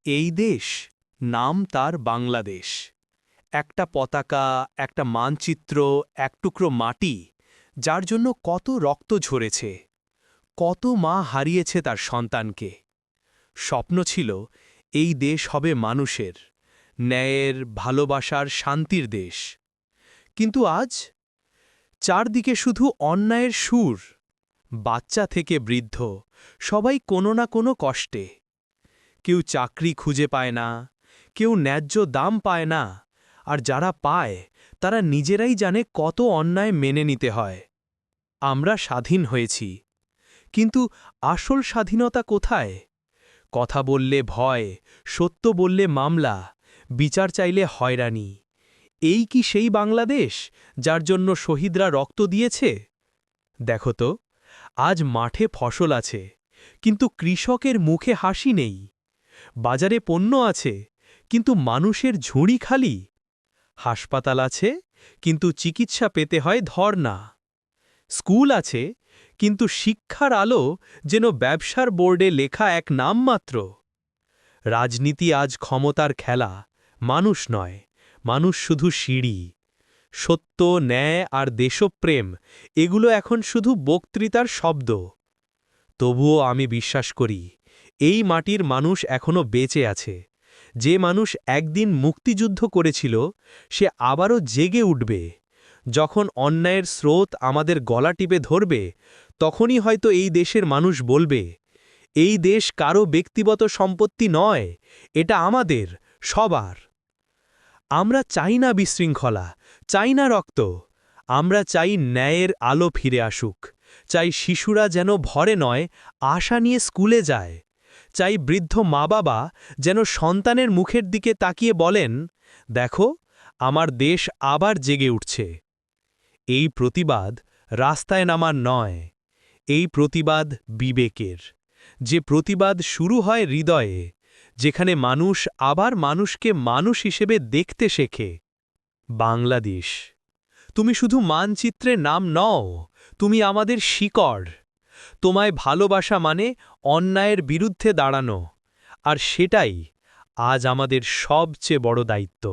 এই দেশ, নাম তার বাংলাদেশ। একটা পতাকা, একটা মানচিত্র, এক টুকরো মাটি, যার জন্য কত রক্ত ঝরেছে, কত মা হারিয়েছে তার সন্তানকে। স্বপ্ন ছিল এই দেশ হবে মানুষের, ন্যায়ের, ভালোবাসার, শান্তির দেশ। কিন্তু আজ চারদিকে শুধু অন্যায়ের সুর। বাচ্চা থেকে বৃদ্ধ, সবাই কোনো না কোনো কষ্টে। কেউ চাকরি খুঁজে পায় না, কেউ ন্যায্য দাম পায় না, আর যারা পায় তারা নিজেরাই জানে কত অন্যায় মেনে নিতে হয়। আমরা স্বাধীন হয়েছি, কিন্তু আসল স্বাধীনতা কোথায়? কথা বললে ভয়, সত্য বললে মামলা, বিচার চাইলে হয়রানি। এই কি সেই বাংলাদেশ যার জন্য শহীদরা রক্ত দিয়েছে? দেখো তো, আজ মাঠে ফসল আছে, কিন্তু কৃষকের মুখে হাসি নেই। বাজারে পণ্য আছে, কিন্তু মানুষের ঝুড়ি খালি। হাসপাতাল আছে, কিন্তু চিকিৎসা পেতে হয় ধর্না। স্কুল আছে, কিন্তু শিক্ষার আলো যেন ব্যবসার বোর্ডে লেখা এক নামমাত্র। রাজনীতি আজ ক্ষমতার খেলা, মানুষ নয়, মানুষ শুধু সিঁড়ি। সত্য, ন্যায় আর দেশপ্রেম, এগুলো এখন শুধু বক্তৃতার শব্দ। তবুও আমি বিশ্বাস করি, এই মাটির মানুষ এখনো বেঁচে আছে। যে মানুষ একদিন মুক্তিযুদ্ধ করেছিল, সে আবারও জেগে উঠবে। যখন অন্যায়ের স্রোত আমাদের গলা টিপে ধরবে, তখনই হয়তো এই দেশের মানুষ বলবে, এই দেশ কারো ব্যক্তিগত সম্পত্তি নয়, এটা আমাদের, সবার। আমরা চাই না বিশৃঙ্খলা, চাই না রক্ত। আমরা চাই ন্যায়ের আলো ফিরে আসুক। চাই শিশুরা যেন ভরে নয়, আশা নিয়ে স্কুলে যায়। চাই বৃদ্ধ মা বাবা যেন সন্তানের মুখের দিকে তাকিয়ে বলেন, দেখো, আমার দেশ আবার জেগে উঠছে। এই প্রতিবাদ রাস্তায় নামার নয়, এই প্রতিবাদ বিবেকের। যে প্রতিবাদ শুরু হয় হৃদয়ে, যেখানে মানুষ আবার মানুষকে মানুষ হিসেবে দেখতে শেখে। বাংলাদেশ, তুমি শুধু মানচিত্রে নাম নও, তুমি আমাদের শিকড়। তোমায় ভালোবাসা মানে অন্যায়ের বিরুদ্ধে দাঁড়ানো, আর সেটাই আজ আমাদের সবচেয়ে বড় দায়িত্ব।